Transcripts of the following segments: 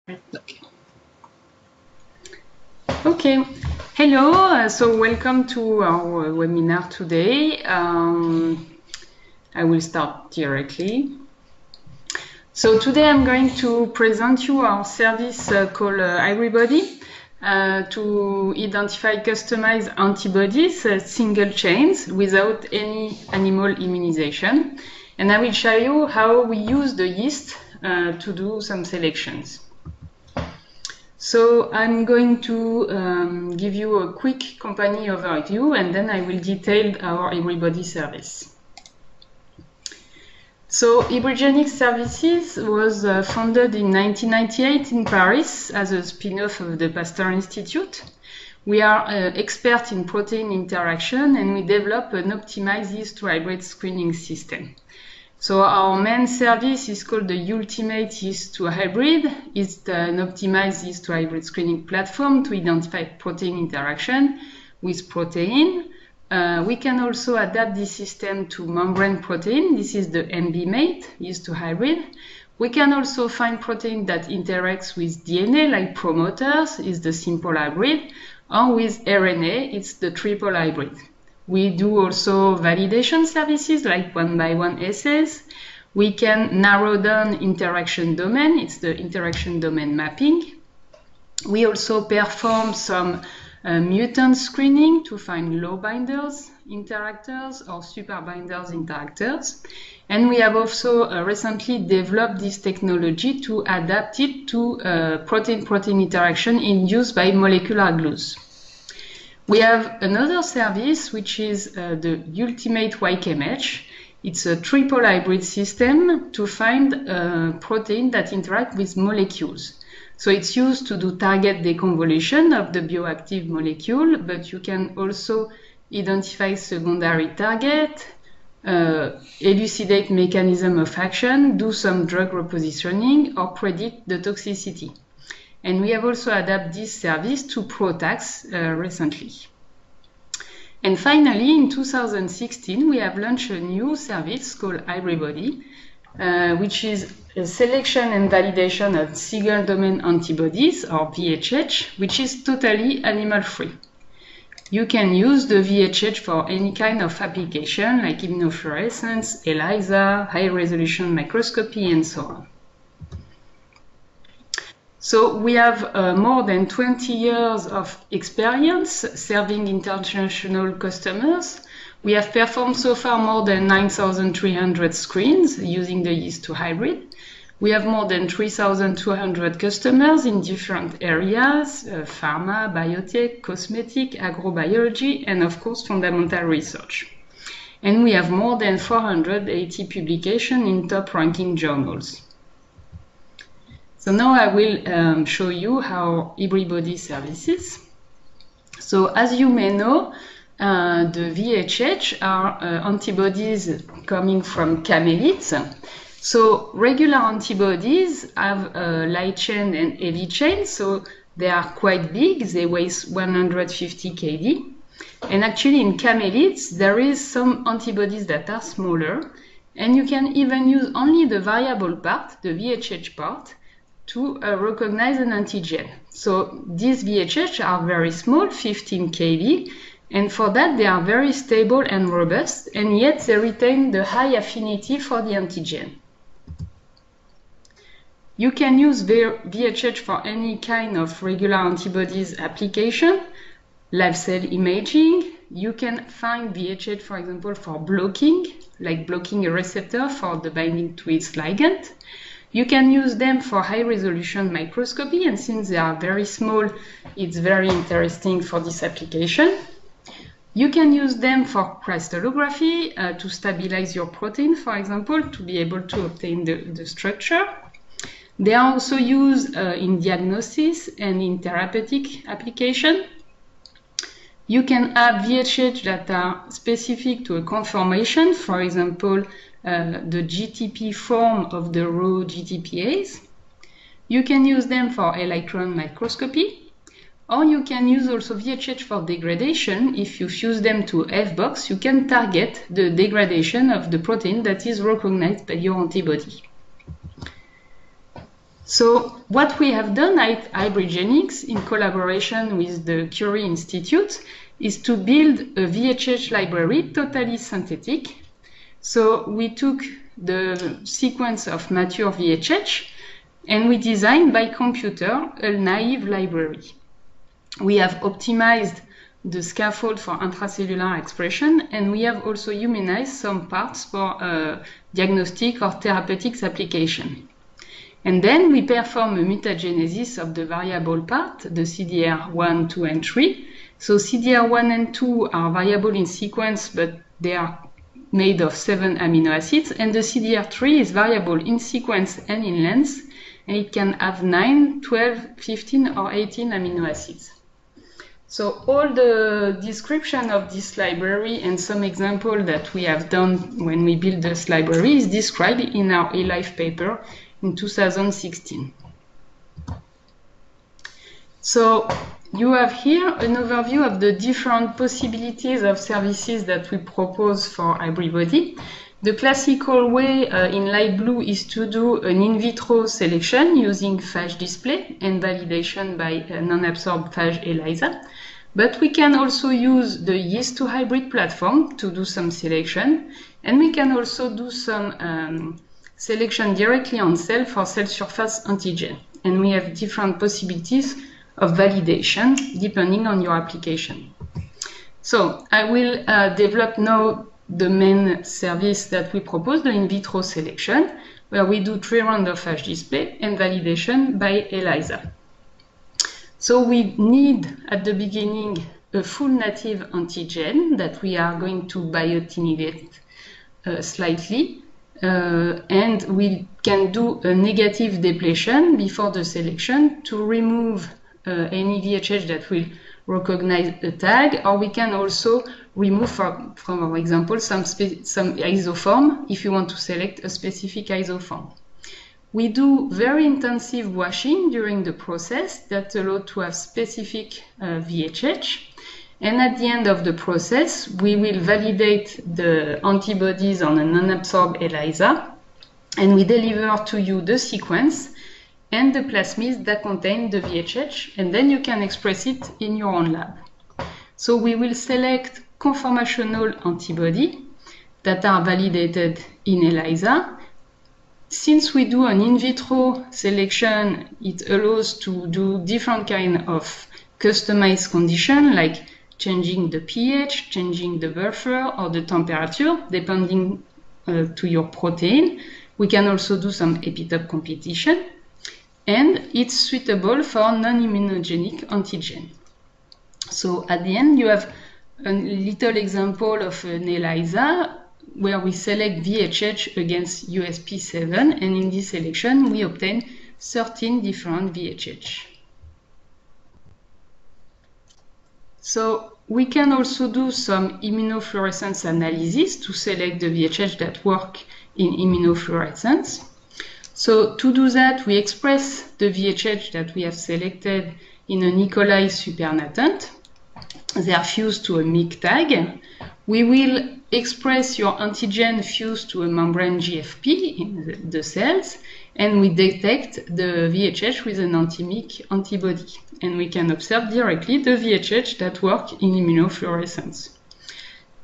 Okay. Okay. Hello. So welcome to our webinar today. I will start directly. So today I'm going to present you our service called HybriBody to identify customized antibodies, single chains without any animal immunization. And I will show you how we use the yeast to do some selections. So I'm going to give you a quick company overview, and then I will detail our HybriBody service. So Hybridgenics Services was founded in 1998 in Paris as a spin-off of the Pasteur Institute. We are experts in protein interaction, and we develop an optimized yeast to hybrid screening system. So our main service is called the Ultimate Yeast to Hybrid. It's an optimized yeast to hybrid screening platform to identify protein interaction with protein. We can also adapt this system to membrane protein. This is the MB-Mate yeast to hybrid. We can also find protein that interacts with DNA, like promoters, is the simple hybrid, or with RNA, it's the triple hybrid. We do also validation services like one-by-one assays. We can narrow down interaction domain. It's the interaction domain mapping. We also perform some mutant screening to find low binders interactors or super binders interactors. And we have also recently developed this technology to adapt it to protein-protein interaction induced by molecular glues. We have another service, which is the Ultimate YKMH. It's a triple hybrid system to find protein that interact with molecules. So it's used to do target deconvolution of the bioactive molecule, but you can also identify secondary target, elucidate mechanism of action, do some drug repositioning, or predict the toxicity. And we have also adapted this service to PROTACs recently. And finally, in 2016, we have launched a new service called HybriBody, which is a selection and validation of single domain antibodies, or VHH, which is totally animal-free. You can use the VHH for any kind of application, like immunofluorescence, ELISA, high-resolution microscopy, and so on. So we have more than 20 years of experience serving international customers. We have performed so far more than 9,300 screens using the yeast to hybrid. We have more than 3,200 customers in different areas, pharma, biotech, cosmetic, agrobiology, and of course fundamental research. And we have more than 480 publications in top-ranking journals. So now I will show you how HybriBody services. So as you may know, the VHH are antibodies coming from camelids. So regular antibodies have light chain and heavy chain, so they are quite big. They weigh 150 kD. And actually in camelids, there is some antibodies that are smaller, and you can even use only the variable part, the VHH part, to recognize an antigen. So these VHH are very small, 15 kB, and for that they are very stable and robust, and yet they retain the high affinity for the antigen. You can use VHH for any kind of regular antibodies application, live cell imaging. You can find VHH, for example, for blocking, like blocking a receptor for the binding to its ligand. You can use them for high-resolution microscopy, and since they are very small, it's very interesting for this application. You can use them for crystallography to stabilize your protein, for example, to be able to obtain the structure. They are also used in diagnosis and in therapeutic application. You can have VHH that are specific to a conformation, for example, the GTP form of the raw GTPase. You can use them for electron microscopy, or you can use also VHH for degradation. If you fuse them to F-box, you can target the degradation of the protein that is recognized by your antibody. So what we have done at Hybridgenics in collaboration with the Curie Institute is to build a VHH library totally synthetic. So we took the sequence of mature VHH and we designed by computer a naive library. We have optimized the scaffold for intracellular expression, and we have also humanized some parts for diagnostic or therapeutics application. And then we perform a mutagenesis of the variable part, the CDR1, 2, and 3. So CDR1 and 2 are variable in sequence, but they are made of 7 amino acids, and the CDR3 is variable in sequence and in length, and it can have 9, 12, 15, or 18 amino acids. So all the description of this library and some example that we have done when we built this library is described in our eLife paper in 2016. So you have here an overview of the different possibilities of services that we propose for HybriBody. The classical way in light blue is to do an in vitro selection using phage display and validation by non-absorbed phage ELISA. But we can also use the Yeast2Hybrid platform to do some selection, and we can also do some selection directly on cell for cell surface antigen. And we have different possibilities of validation depending on your application. So I will develop now the main service that we propose, the in vitro selection, where we do 3 rounds of phage display and validation by ELISA. So we need at the beginning a full native antigen that we are going to biotinylate slightly, and we can do a negative depletion before the selection to remove any VHH that will recognize a tag, or we can also remove, from our example, some isoform if you want to select a specific isoform. We do very intensive washing during the process that allows to have specific VHH. And at the end of the process, we will validate the antibodies on a non-absorbed ELISA, and we deliver to you the sequence and the plasmids that contain the VHH, and then you can express it in your own lab. So we will select conformational antibody that are validated in ELISA. Since we do an in vitro selection, it allows to do different kind of customized conditions, like changing the pH, changing the buffer or the temperature, depending to your protein. We can also do some epitope competition, and it's suitable for non-immunogenic antigen. So at the end, you have a little example of an ELISA where we select VHH against USP7, and in this selection, we obtain 13 different VHH. So we can also do some immunofluorescence analysis to select the VHH that work in immunofluorescence. So to do that, we express the VHH that we have selected in an E. coli supernatant. They are fused to a MYC tag. We will express your antigen fused to a membrane GFP in the cells, and we detect the VHH with an anti-MYC antibody. And we can observe directly the VHH that work in immunofluorescence.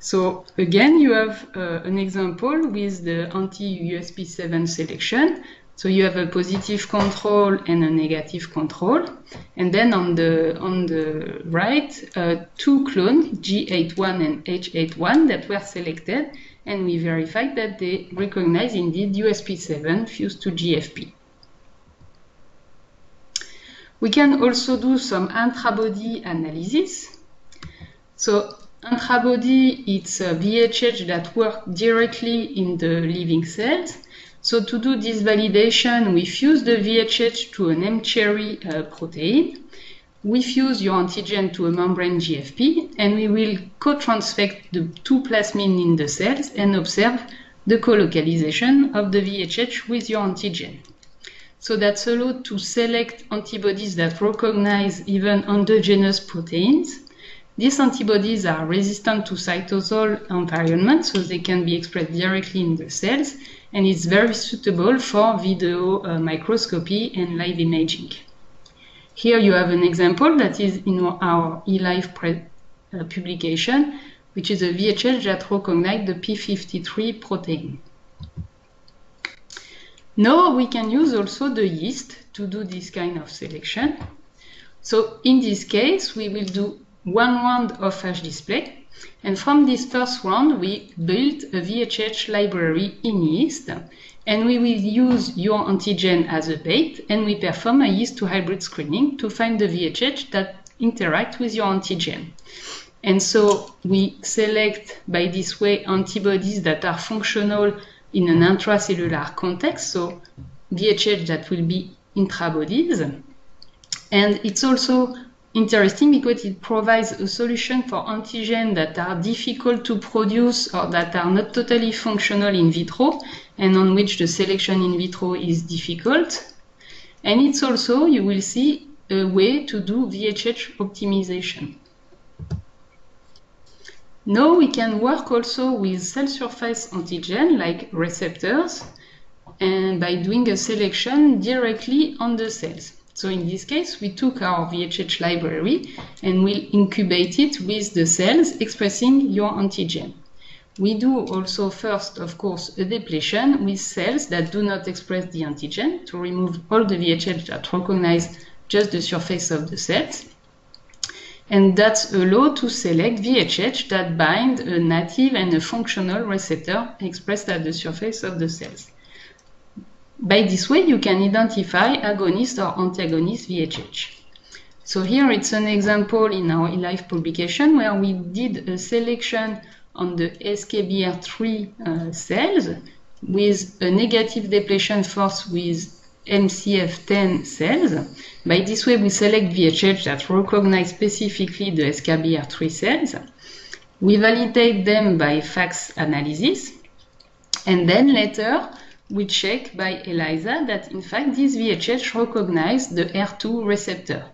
So again, you have an example with the anti-USP7 selection. So you have a positive control and a negative control. And then on the right, 2 clones, G81 and H81, that were selected. And we verified that they recognize indeed USP7 fused to GFP. We can also do some intrabody analysis. So intrabody, it's a VHH that works directly in the living cells. So to do this validation, we fuse the VHH to an mCherry protein. We fuse your antigen to a membrane GFP, and we will co-transfect the 2 plasmids in the cells and observe the co-localization of the VHH with your antigen. So that's allowed to select antibodies that recognize even endogenous proteins. These antibodies are resistant to cytosol environment, so they can be expressed directly in the cells, and it's very suitable for video microscopy and live imaging. Here you have an example that is in our eLife publication, which is a VHH that recognizes the P53 protein. Now we can use also the yeast to do this kind of selection. So in this case, we will do one round of flash display. And from this first round, we built a VHH library in yeast. And we will use your antigen as a bait. And we perform a yeast to hybrid screening to find the VHH that interact with your antigen. And so we select by this way antibodies that are functional in an intracellular context, so VHH that will be intrabodies. And it's also interesting because it provides a solution for antigens that are difficult to produce or that are not totally functional in vitro and on which the selection in vitro is difficult. And it's also, you will see, a way to do VHH optimization. Now we can work also with cell surface antigen like receptors and by doing a selection directly on the cells. So in this case, we took our VHH library and we'll incubate it with the cells expressing your antigen. We do also first, of course, a depletion with cells that do not express the antigen to remove all the VHH that recognize just the surface of the cells. And that's allowed to select VHH that bind a native and a functional receptor expressed at the surface of the cells. By this way, you can identify agonist or antagonist VHH. So here it's an example in our eLife publication where we did a selection on the SKBR3 cells with a negative depletion first with MCF10 cells. By this way, we select VHH that recognize specifically the SKBR3 cells. We validate them by FACS analysis. And then later, we check by ELISA that in fact this VHH recognizes the HER2 receptor.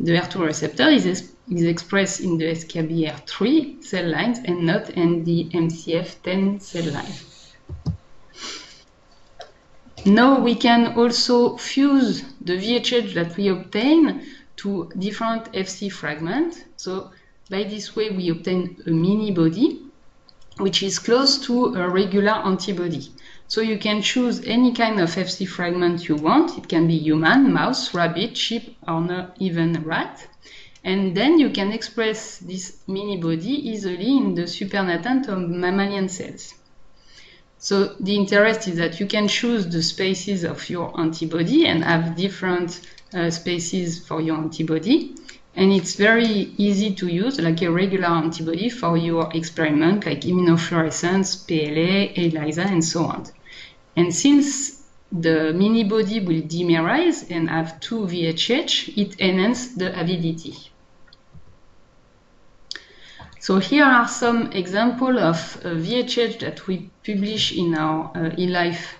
The HER2 receptor is expressed in the SKBR3 cell lines and not in the MCF10 cell lines. Now we can also fuse the VHH that we obtain to different Fc fragments. So by this way we obtain a mini body which is close to a regular antibody. So you can choose any kind of Fc fragment you want. It can be human, mouse, rabbit, sheep, or not even rat. And then you can express this mini body easily in the supernatant of mammalian cells. So the interest is that you can choose the spaces of your antibody and have different spaces for your antibody. And it's very easy to use, like a regular antibody for your experiment, like immunofluorescence, PLA, ELISA, and so on. And since the mini body will dimerize and have 2 VHH, it enhances the avidity. So here are some examples of VHH that we publish in our eLife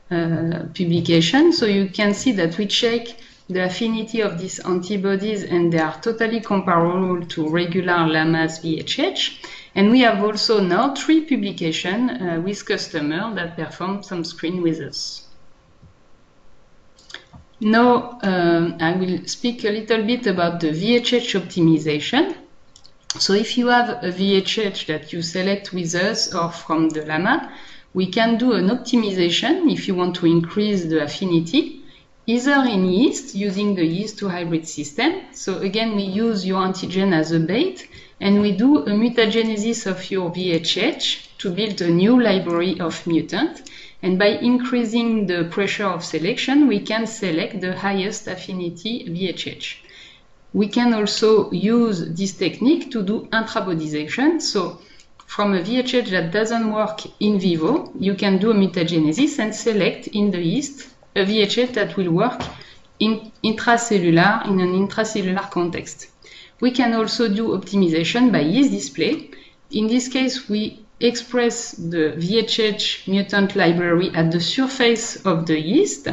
publication. So you can see that we check the affinity of these antibodies and they are totally comparable to regular LAMA's VHH. And we have also now 3 publications with customers that perform some screen with us. Now I will speak a little bit about the VHH optimization. So if you have a VHH that you select with us or from the LAMA, we can do an optimization if you want to increase the affinity, either in yeast using the yeast to hybrid system. So again, we use your antigen as a bait and we do a mutagenesis of your VHH to build a new library of mutant. And by increasing the pressure of selection, we can select the highest affinity VHH. We can also use this technique to do intrabodization. So from a VHH that doesn't work in vivo, you can do a mutagenesis and select in the yeast a VHH that will work in an intracellular context. We can also do optimization by yeast display. In this case, we express the VHH mutant library at the surface of the yeast,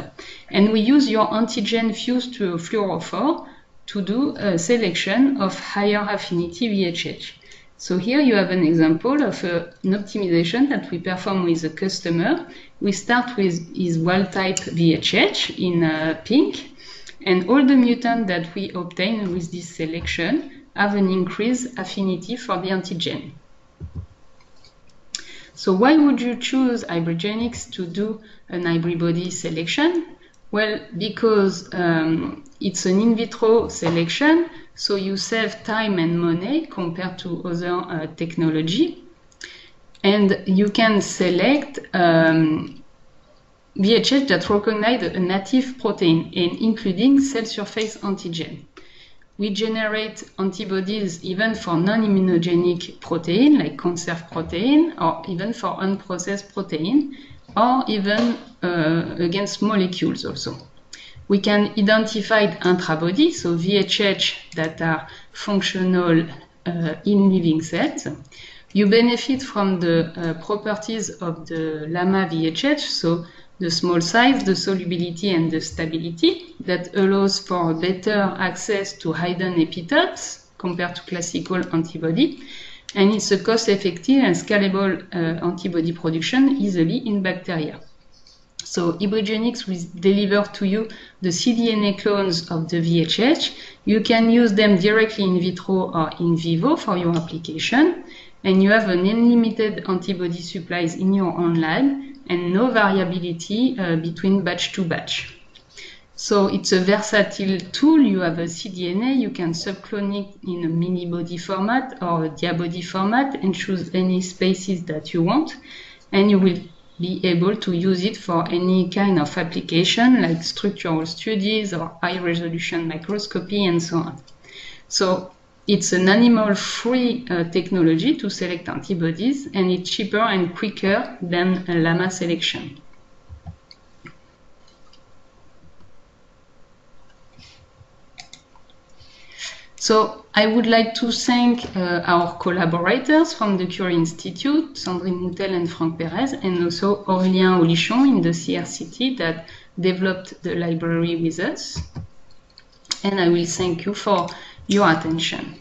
and we use your antigen fused to a fluorophore to do a selection of higher affinity VHH. So here you have an example of an optimization that we perform with a customer. We start with his wild-type VHH in pink, and all the mutants that we obtain with this selection have an increased affinity for the antigen. So why would you choose Hybridgenics to do an hybrid body selection? Well, because it's an in vitro selection, so you save time and money compared to other technology. And you can select VHH that recognize a native protein, including cell surface antigen. We generate antibodies even for non-immunogenic protein, like conserved protein, or even for unprocessed protein, or even against molecules also. We can identify antibodies, so VHH that are functional in living cells. You benefit from the properties of the LAMA VHH, so the small size, the solubility, and the stability that allows for better access to hidden epitopes compared to classical antibody. And it's a cost-effective and scalable antibody production easily in bacteria. So Hybridgenics will deliver to you the cDNA clones of the VHH. You can use them directly in vitro or in vivo for your application. And you have an unlimited antibody supplies in your own lab and no variability between batch to batch. So it's a versatile tool. You have a cDNA, you can subclone it in a mini-body format or a diabody format and choose any species that you want. And you will be able to use it for any kind of application like structural studies or high-resolution microscopy and so on. So it's an animal-free technology to select antibodies, and it's cheaper and quicker than a LAMA selection. So I would like to thank our collaborators from the Curie Institute, Sandrine Moutel and Franck Perez, and also Aurélien Aulichon in the CRCT that developed the library with us. And I will thank you for your attention.